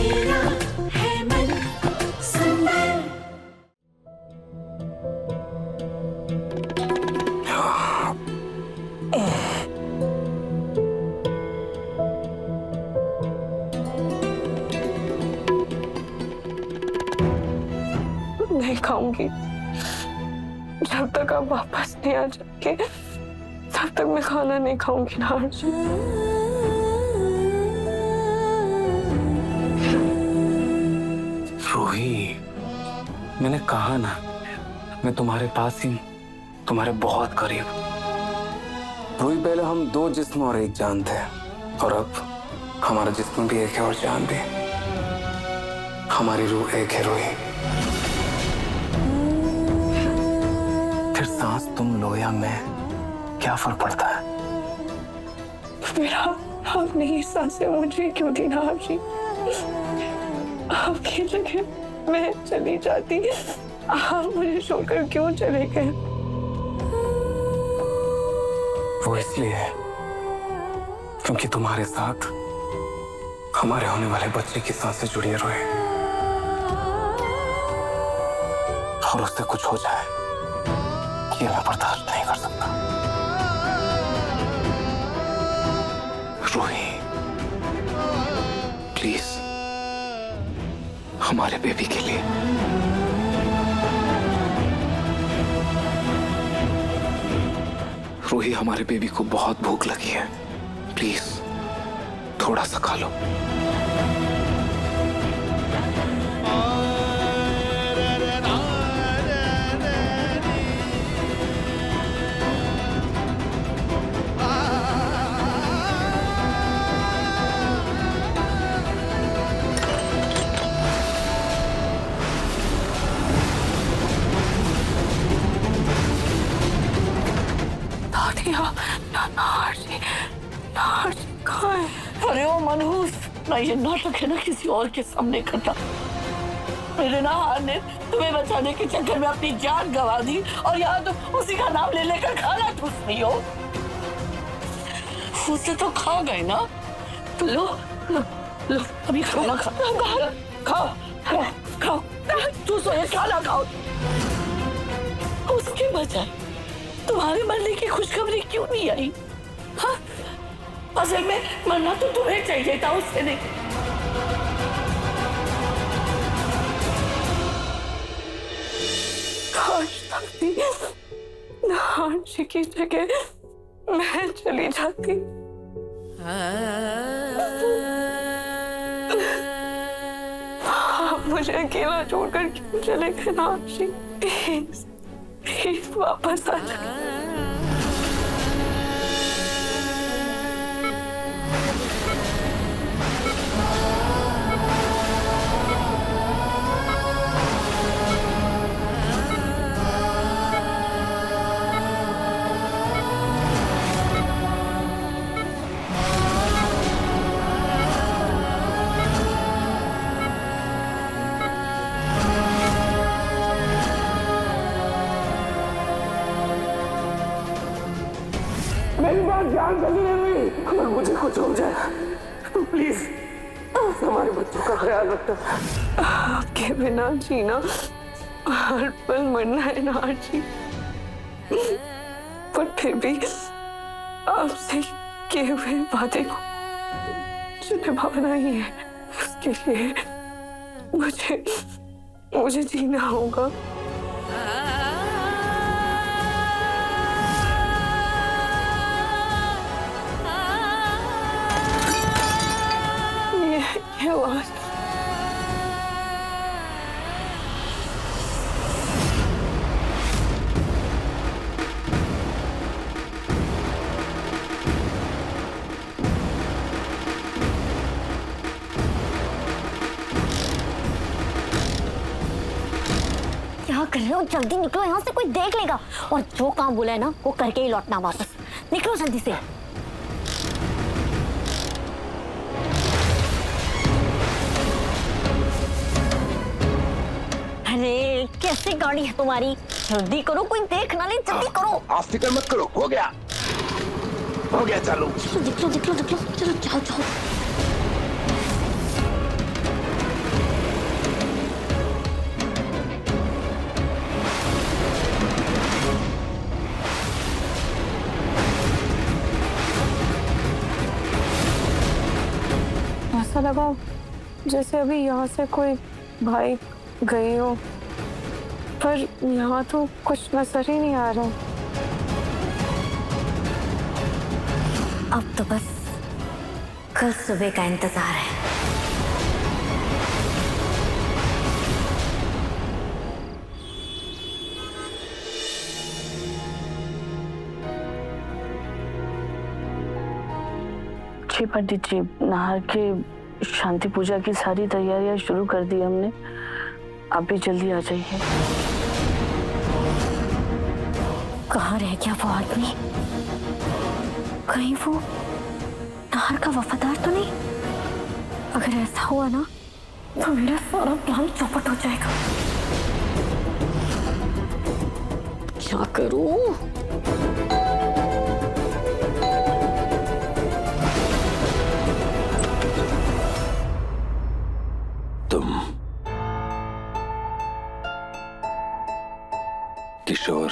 मेरा है मन सुंदर। नहीं खाऊंगी जब तक आप वापस नहीं आ जाओगे, तब तक मैं खाना नहीं खाऊंगी ना अर्जुन। रूही, मैंने कहा ना, मैं तुम्हारे पास ही, तुम्हारे बहुत करीब। रूही, पहले हम दो जिस्म और एक जान थे, और अब हमारा जिस्म भी एक है और जान भी। हमारी रूह एक है रूही। फिर सांस तुम लो या मैं, क्या फर्क पड़ता है? मेरा आपने सांसें मुझे क्यों दी ना जी? आपकी जगह मैं चली जाती, आप मुझे छोड़कर क्यों चले गए? वो इसलिए क्योंकि तुम्हारे साथ हमारे होने वाले बच्चे की सांसें जुड़ी है रूही, और उससे कुछ हो जाए ये मैं बर्दाश्त नहीं कर सकता। रूही, प्लीज, हमारे बेबी के लिए। रूही, हमारे बेबी को बहुत भूख लगी है, प्लीज थोड़ा सा खा लो। अरे ओ मनहूस, ना ये नाटक है ना किसी और के सामने करना। मेरे नहार ने तुम्हें बचाने के चक्कर में अपनी जान गंवा दी, और यहाँ तुम उसी का नाम ले लेकर खाना ठूस रही हो। उसे तो खा गए ना, तो लो लो लो, अभी खाना खाओ खाओ खाओ खाओ, तू सोए खाना खाओ। उसके बजाय तुम्हारे मरने की खुशखबरी क्यों नहीं आई? हाँ, असल में मरना तो तुम्हें चाहिए था, उससे नहीं। काश तकती नाजी की जगह मैं चली जाती। आप मुझे अकेला छोड़कर क्यों चले गए नाजी? प्लीज प्लीज वापस आ जाए। मेरी बात ध्यान से सुनिए भाई, अगर मुझे कुछ हो जाए तो प्लीज हमारे बच्चों का ख्याल रखना। आपके बिना जीना हर पल मरना है ना जी, पर फिर भी आपसे किए हुए वादे को निभाना ही है। उसके लिए मुझे जीना होगा। ये आवाज क्या कर रहे हो? जल्दी निकलो यहाँ से, कोई देख लेगा। और जो काम बोला है ना वो करके ही लौटना वापस। निकलो जल्दी से। अरे कैसी गाड़ी है तुम्हारी? जल्दी करो, कोई देख ना ले, जल्दी करो। आप फिक्र मत करो, हो गया चालू। निकलो निकलो निकलो, चलो जाओ जाओ। ऐसा लगा जैसे अभी यहाँ से कोई बाइक गई हो, पर यहाँ तो कुछ नजर ही नहीं आ रहा। अब तो बस कल सुबह का इंतजार है। जी पंडित जी, नहार के शांति पूजा की सारी तैयारियां शुरू कर दी हमने। आप भी जल्दी आ जाइए। कहाँ रह गया वो आदमी? कहीं वो नहार का वफादार तो नहीं? अगर ऐसा हुआ ना तो मेरा सारा प्लान चौपट हो जाएगा। क्या करूं? तुम किशोर,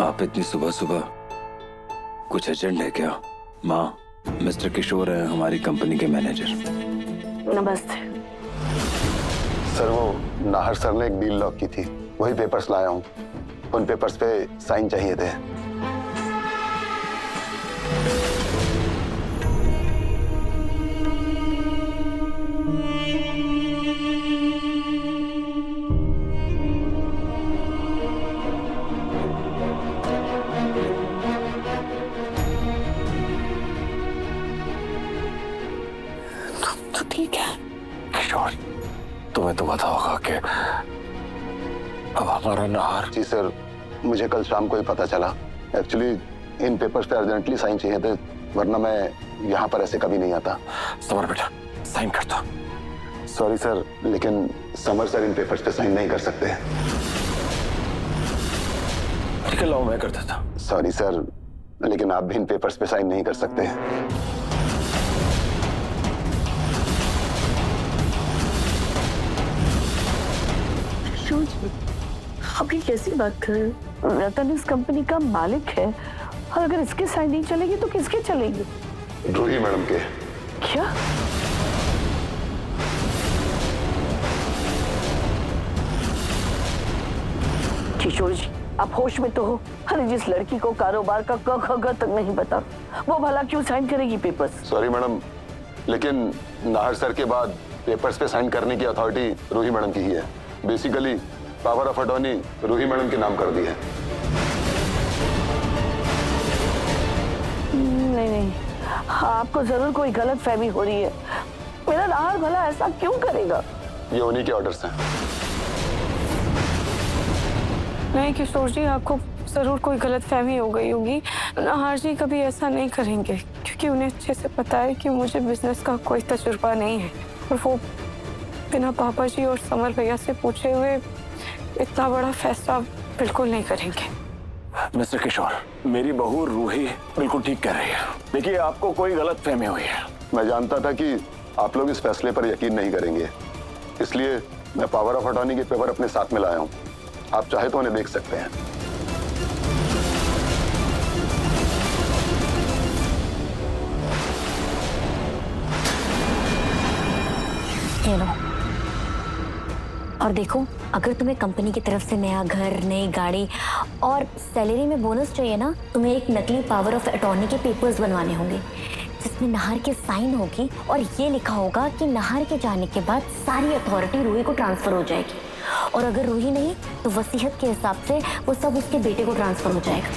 आप इतनी सुबह सुबह, कुछ एजेंट है क्या? माँ, मिस्टर किशोर है, हमारी कंपनी के मैनेजर। नमस्ते। सर, वो नाहर सर ने एक डील लॉक की थी, वही पेपर्स लाया हूँ। उन पेपर्स पे साइन चाहिए थे। तो ठीक है। किशोर, तुम्हें तो पता होगा कि अब हमारा नाहर। जी सर, मुझे कल शाम को ही पता चला। एक्चुअली इन पेपर्स पे अर्जेंटली साइन चाहिए थे, वरना मैं यहाँ पर ऐसे कभी नहीं आता। समर बेटा, साइन कर दो। सॉरी सर, लेकिन समर सर इन पेपर्स पे साइन नहीं कर सकते। ठीक है, लाओ, मैं कर देता। सॉरी सर, लेकिन आप भी इन पेपर्स पे साइन नहीं कर सकते। आप ये कैसी बात कर रहे हो? रतन इस कंपनी का मालिक है, और अगर इसके साइन नहीं चलेगी तो किसके चलेगी? रूही मैडम के। क्या? किशोर जी, आप होश में तो हो? अरे जिस लड़की को कारोबार का क ख ग तक नहीं पता, वो भला क्यों साइन करेगी पेपर्स? सॉरी मैडम, लेकिन नाहर सर के बाद पेपर्स पे साइन करने की अथॉरिटी रूही मैडम की ही है। Basically power of attorney Ruhi madam के नाम कर दी है। नहीं नहीं, आपको जरूर कोई गलत फहमी हो रही है। मेरा नाहर भला ऐसा क्यों करेगा? ये उन्हीं के ऑर्डर्स हैं। नहीं किशोर जी, आपको जरूर कोई गलत फहमी हो गई होगी। नाहर जी कभी ऐसा नहीं करेंगे, क्योंकि उन्हें अच्छे से पता है कि मुझे बिजनेस का कोई तजुर्बा नहीं है, और वो बिना पापा जी और समर भैया से पूछे हुए इतना बड़ा फैसला बिल्कुल नहीं करेंगे। मिस्टर किशोर, मेरी बहू रूही बिल्कुल ठीक कह रही है। देखिए, आपको कोई गलत फहमी हुई है। मैं जानता था कि आप लोग इस फैसले पर यकीन नहीं करेंगे, इसलिए मैं पावर ऑफ अटॉर्नी के पेपर अपने साथ में लाया हूँ। आप चाहे तो उन्हें देख सकते हैं। ये लो। और देखो, अगर तुम्हें कंपनी की तरफ से नया घर, नई गाड़ी और सैलरी में बोनस चाहिए ना, तुम्हें एक नकली पावर ऑफ अटॉर्नी के पेपर्स बनवाने होंगे, जिसमें नाहर के साइन होगी और ये लिखा होगा कि नाहर के जाने के बाद सारी अथॉरिटी रूही को ट्रांसफर हो जाएगी, और अगर रूही नहीं तो वसीयत के हिसाब से वो सब उसके बेटे को ट्रांसफर हो जाएगा।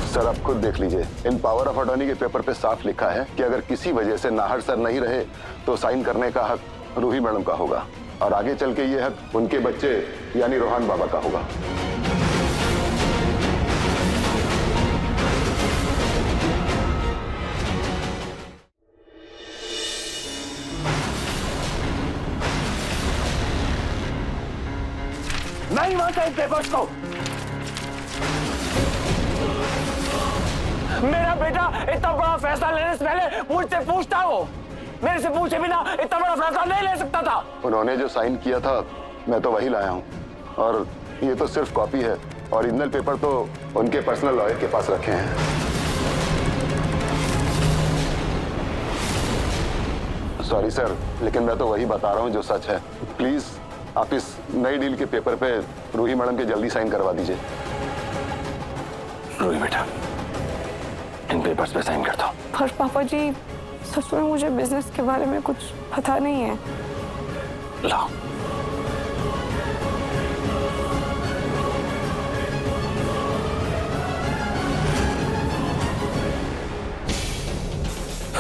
सर, आप खुद देख लीजिए, इन पावर ऑफ अटॉर्नी के पेपर पे साफ लिखा है कि अगर किसी वजह से नाहर सर नहीं रहे तो साइन करने का हक रूही मैडम का होगा, और आगे चल के ये हक उनके बच्चे यानी रोहान बाबा का होगा। नहीं मानता इन पेपर्स को। मेरा बेटा इतना बड़ा फैसला लेने से पहले मुझसे पूछता हो। मेरे से पूछे बिना इतना बड़ा फैसला नहीं ले सकता था। उन्होंने जो साइन किया था मैं तो वही लाया हूँ, और ये तो सिर्फ कॉपी है, ओरिजिनल पेपर तो उनके पर्सनल लॉयर के पास रखे हैं। सॉरी सर, लेकिन मैं तो वही बता रहा हूँ जो सच है। प्लीज आप इस नई डील के पेपर पे रूही मैडम के जल्दी साइन करवा दीजिए। रूही बेटा, इन पेपर्स पे साइन करता हूँ। पर पापा जी, सच में मुझे बिजनेस के बारे में कुछ पता नहीं है। लाओ।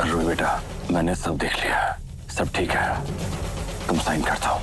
रूही बेटा, मैंने सब देख लिया, सब ठीक है, तुम साइन करता हो।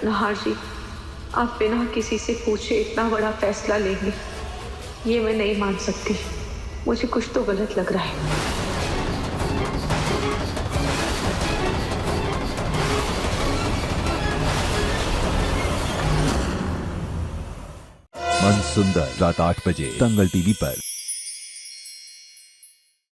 नहार जी, आप बिना किसी से पूछे इतना बड़ा फैसला लेंगे, ये मैं नहीं मान सकती। मुझे कुछ तो गलत लग रहा है। मन सुंदर रात 8 बजे दंगल टीवी पर।